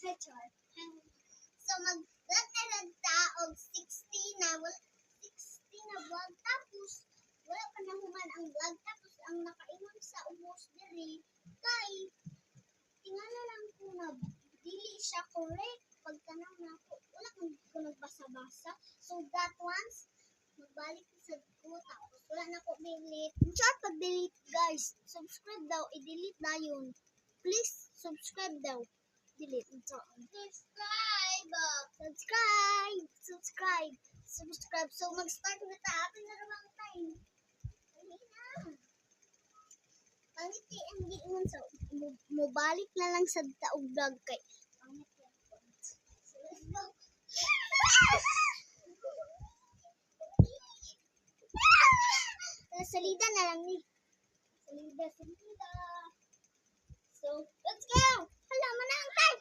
Char. So maglatag ta og 60 na wala 60 na vlog tapos wala pa na human ang vlog tapos ang nakaingon sa ubos diri kay tingala lang ko na dili siya correct pagtanaw na ko wala ko nagbasa-basa so that once magbalik ko sa ko tapos wala na ko delete char pag-delete guys subscribe daw i-delete na yun please subscribe daw delete subscribe so mag-start na ta atin na ramang time dali na pangit kay ang giingon so mobalik na lang sa taog vlog kay pangit yan so let's go salida na lang ni salida so let's go hala man ang time